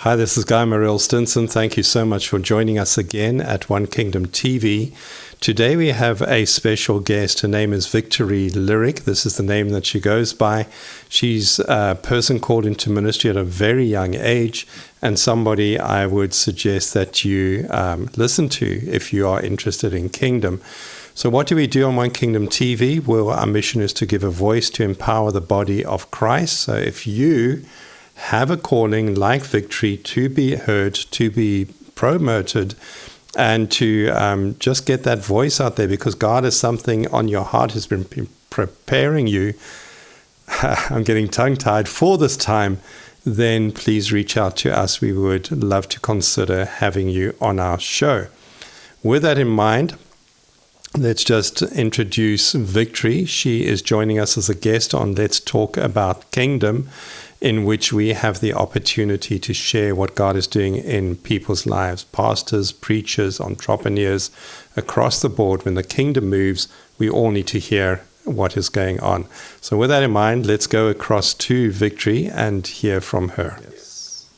Hi, this is Guy Mariel Stinson. Thank you so much for joining us again at One Kingdom TV. Today we have a special guest. Her name is Victory Lyric. This is the name that she goes by. She's a person called into ministry at a very young age, and somebody I would suggest that you listen to if you are interested in kingdom. So what do we do on One Kingdom TV? Well, our mission is to give a voice to empower the body of Christ. So if you have a calling like Victory to be heard, to be promoted, and to just get that voice out there because God has something on your heart, has been preparing you, I'm getting tongue-tied, for this time, then please reach out to us. We would love to consider having you on our show. With that in mind, let's just introduce Victory. She is joining us as a guest on Let's Talk About Kingdom, in which we have the opportunity to share what God is doing in people's lives, pastors, preachers, entrepreneurs, across the board. When the kingdom moves, we all need to hear what is going on. So with that in mind, let's go across to Victory and hear from her. Yes.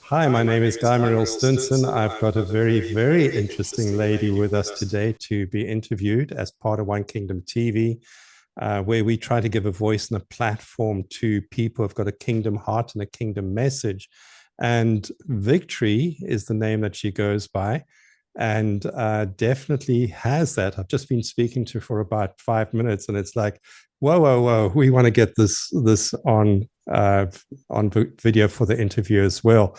Hi, my name is Guy Mariel Stinson. I've got a very, very interesting lady with us today to be interviewed as part of One Kingdom TV. Where we try to give a voice and a platform to people who've got a kingdom heart and a kingdom message. And Victory is the name that she goes by, and definitely has that. I've just been speaking to her for about 5 minutes, and it's like, whoa, we want to get this on video for the interview as well.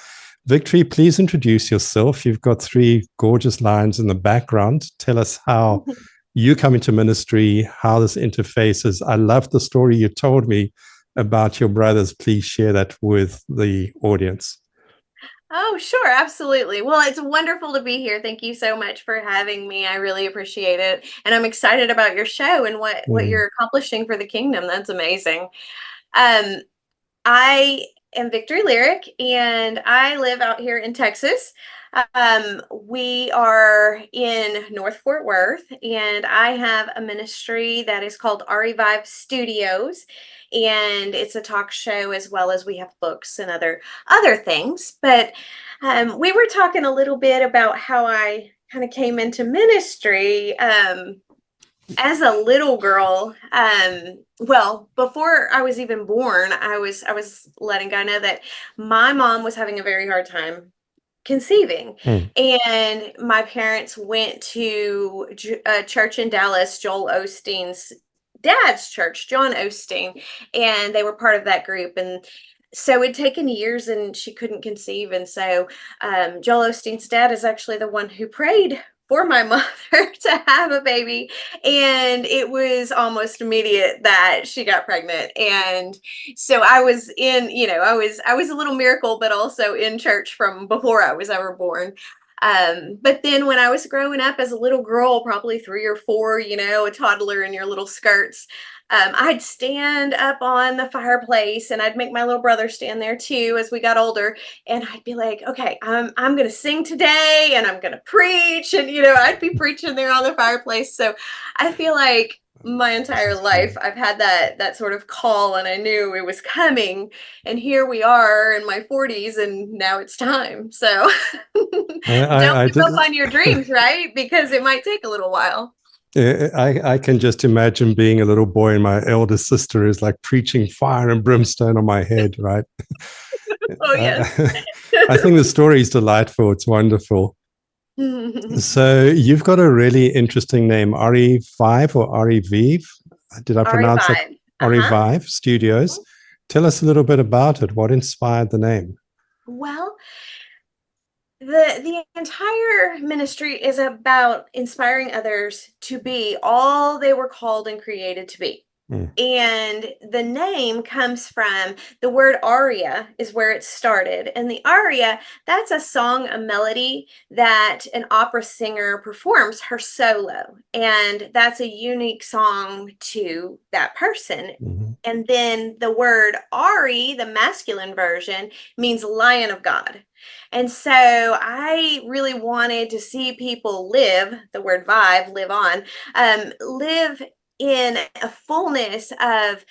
Victory, please introduce yourself. You've got 3 gorgeous lines in the background. Tell us how you come into ministry, how this interfaces. I love the story you told me about your brothers. Please share that with the audience. Oh, sure. Absolutely. Well, it's wonderful to be here. Thank you so much for having me. I really appreciate it. And I'm excited about your show and what you're accomplishing for the kingdom. That's amazing. Um, I am Victory Lyric, and I live out here in Texas. We are in North Fort Worth, and I have a ministry that is called Arievive Studios, and it's a talk show as well as we have books and other things. But we were talking a little bit about how I kind of came into ministry. As a little girl, well, before I was even born, I was letting Guy know that my mom was having a very hard time conceiving. And my parents went to a church in Dallas, Joel Osteen's dad's church, John Osteen, and they were part of that group. And so it'd taken years and she couldn't conceive. And so Joel Osteen's dad is actually the one who prayed for my mother to have a baby, and it was almost immediate that she got pregnant. And so I was in, I was a little miracle, but also in church from before I was ever born. But then when I was growing up as a little girl, probably 3 or 4, a toddler in your little skirts, I'd stand up on the fireplace and I'd make my little brother stand there too as we got older. And I'd be like, okay, I'm going to sing today and I'm going to preach. And, I'd be preaching there on the fireplace. So I feel like my entire life I've had that sort of call, and I knew it was coming. And here we are in my 40s, and now it's time. So don't give up on your dreams, right? Because it might take a little while. I can just imagine being a little boy and my elder sister is like preaching fire and brimstone on my head, right? Oh, yes. I think the story is delightful. It's wonderful. So you've got a really interesting name, Arievive or Arievive. Did I pronounce it? Arievive Studios. Tell us a little bit about it. What inspired the name? Well, the entire ministry is about inspiring others to be all they were called and created to be. And the name comes from the word aria, is where it started. And the aria, that's a song, a melody that an opera singer performs her solo. And that's a unique song to that person. And then the word Ari, the masculine version, means Lion of God. And so I really wanted to see people live, the word vibe, live on, live in a fullness of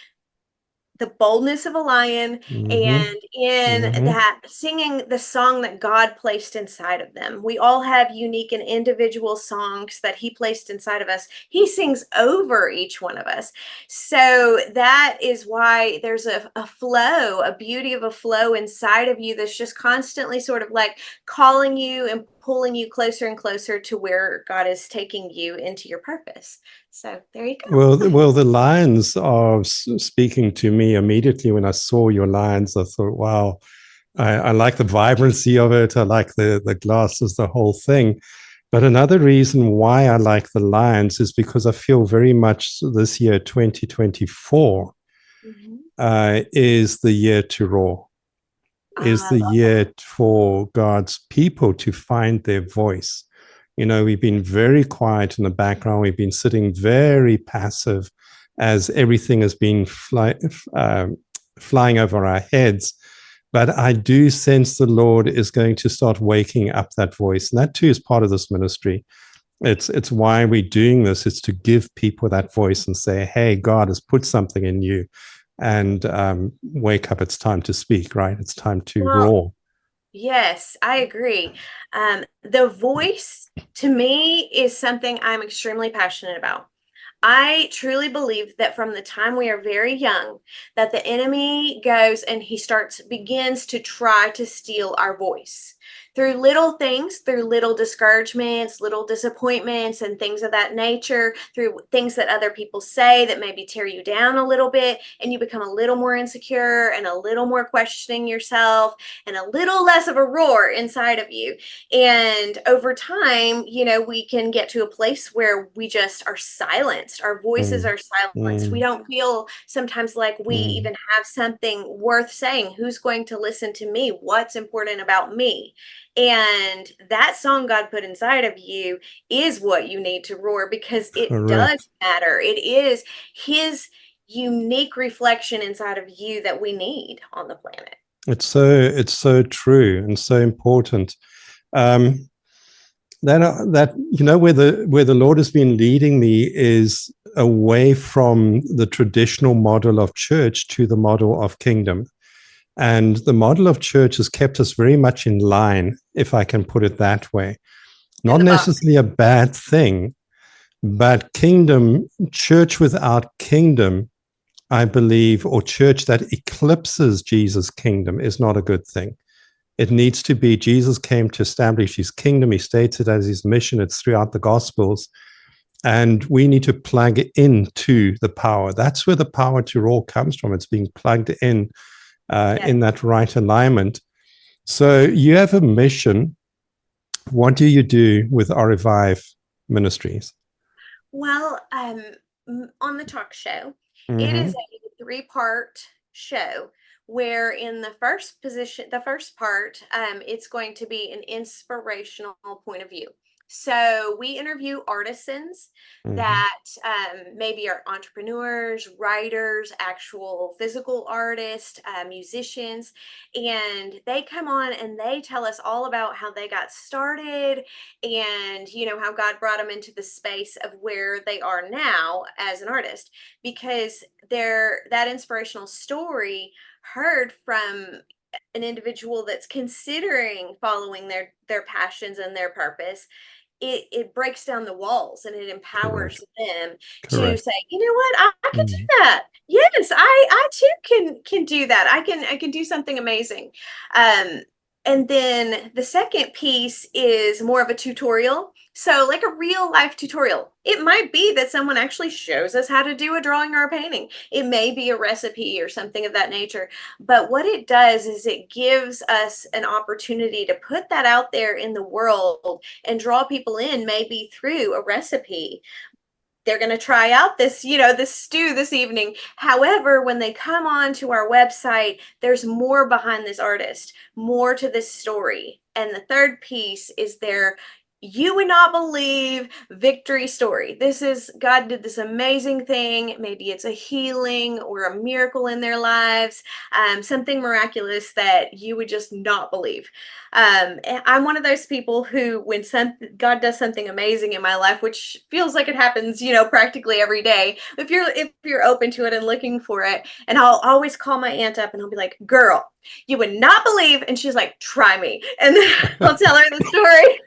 the boldness of a lion, Mm-hmm. and in Mm-hmm. that singing the song that God placed inside of them. We all have unique and individual songs that He placed inside of us. He sings over each one of us. So that is why there's a flow, a beauty of a flow inside of you that's just constantly sort of like calling you and pulling you closer and closer to where God is taking you into your purpose. So there you go. Well, the lines are speaking to me immediately. When I saw your lines, I thought, wow, I like the vibrancy of it. I like the glasses, the whole thing. But another reason why I like the lines is because I feel very much this year, 2024, Mhm. is the year to roar, is I the love that. year for God's people to find their voice. You know, we've been very quiet in the background. We've been sitting very passive as everything has been flying over our heads. But I do sense the Lord is going to start waking up that voice. And that too is part of this ministry. It's why we're doing this. It's to give people that voice and say, hey, God has put something in you, and wake up. It's time to speak, right? It's time to Well, roar. yes, I agree. The voice to me is something I'm extremely passionate about. I truly believe that from the time we are very young, that the enemy goes and begins to try to steal our voice through little things, through little discouragements, little disappointments, and things of that nature, through things that other people say that maybe tear you down a little bit, and you become a little more insecure and a little more questioning yourself and a little less of a roar inside of you. And over time, we can get to a place where we just are silenced. Our voices Mm, are silenced. We mm, don't feel sometimes like we mm. even have something worth saying. Who's going to listen to me? What's important about me? And that song God put inside of you is what you need to roar, because it does Correct. matter. It is His unique reflection inside of you that we need on the planet. It's so true and so important. Um, that where the Lord has been leading me is away from the traditional model of church to the model of kingdom. And the model of church has kept us very much in line, if I can put it that way. In Not the box. necessarily a bad thing, but kingdom, church without kingdom, I believe, or church that eclipses Jesus' kingdom is not a good thing. It needs to be Jesus came to establish his kingdom. He states it as his mission. It's throughout the Gospels. And we need to plug into the power. That's where the power to roar comes from. It's being plugged Yes. in that right alignment. So you have a mission. What do you do with Arievive Ministries? Well, on the talk show, it is Mm-hmm. a three-part show where in the first part, it's going to be an inspirational point of view. So we interview artisans Mm-hmm. that maybe are entrepreneurs, writers, actual physical artists, musicians, and they come on and they tell us all about how they got started, and how God brought them into the space of where they are now as an artist, because that inspirational story heard from an individual that's considering following their passions and their purpose. It breaks down the walls and it empowers Correct. them to Correct. say, you know what, I can do Mm. that. Yes, I too can do that. I can do something amazing. um and then the second piece is more of a tutorial. So, like a real life tutorial. It might be that someone actually shows us how to do a drawing or a painting. It may be a recipe or something of that nature. But what it does is it gives us an opportunity to put that out there in the world and draw people in, maybe through a recipe. They're going to try out this stew this evening. However, when they come on to our website, there's more behind this artist, more to this story. And the third piece is you would not believe victory story. This is God did this amazing thing. Maybe it's a healing or a miracle in their lives, something miraculous that you would just not believe. And I'm one of those people who, when God does something amazing in my life, which feels like it happens, practically every day, if you're open to it and looking for it, and I'll always call my aunt up and I'll be like, "Girl, you would not believe," and she's like, "Try me," and then I'll tell her the story.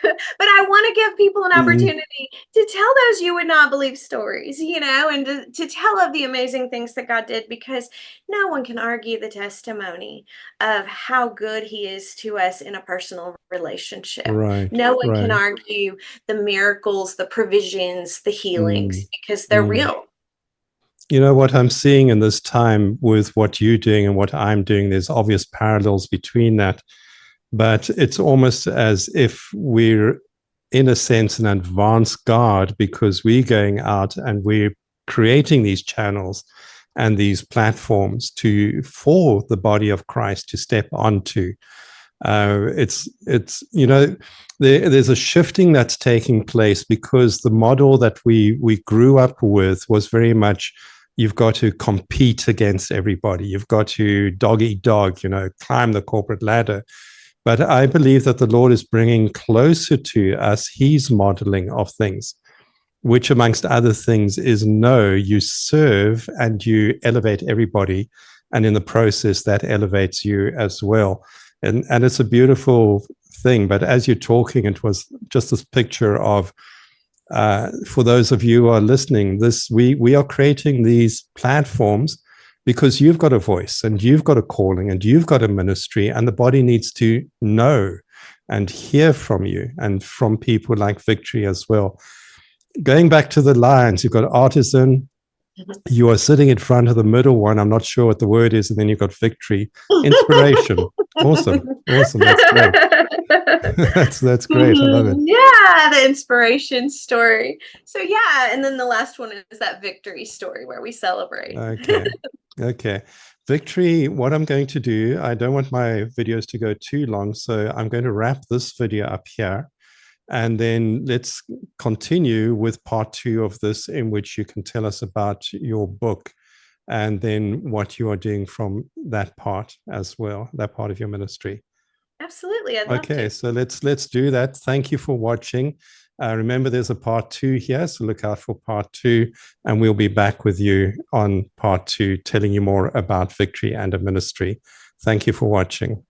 But I want to give people an Mm, opportunity to tell those you would not believe stories, and to tell of the amazing things that God did, because no one can argue the testimony of how good He is to us in a personal relationship. right, No one can right. argue the miracles, the provisions, the Mm, healings, because they're mm. real. You know what I'm seeing in this time with what you're doing and what I'm doing, there's obvious parallels between that. But it's almost as if we're, in a sense, an advanced guard because we're going out and we're creating these channels and these platforms for the body of Christ to step onto. It's there's a shifting that's taking place because the model that we grew up with was very much you've got to compete against everybody, you've got to dog eat dog, climb the corporate ladder. But I believe that the Lord is bringing closer to us His modeling of things, which, amongst other things, is no, you serve and you elevate everybody. And in the process, that elevates you as well. And it's a beautiful thing. But as you're talking, it was just this picture of, for those of you who are listening, we are creating these platforms because you've got a voice and you've got a calling and you've got a ministry, and the body needs to know and hear from you and from people like Victory as well. Going back to the lines, you've got artisan, you are sitting in front of the middle one. I'm not sure what the word is. And then you've got Victory, inspiration. Awesome. Awesome. That's great. That's great. I love it. Yeah, the inspiration story. So yeah, and then the last one is that victory story where we celebrate. Okay. Okay. Victory, what I'm going to do, I don't want my videos to go too long. So I'm going to wrap this video up here. And then let's continue with part 2 of this, in which you can tell us about your book and then what you are doing from that part as well, that part of your ministry. Absolutely, I'd love Okay, to. so let's do that. Thank you for watching. Remember, there's a part 2 here, so look out for part 2, and we'll be back with you on part 2, telling you more about Victory and a ministry. Thank you for watching.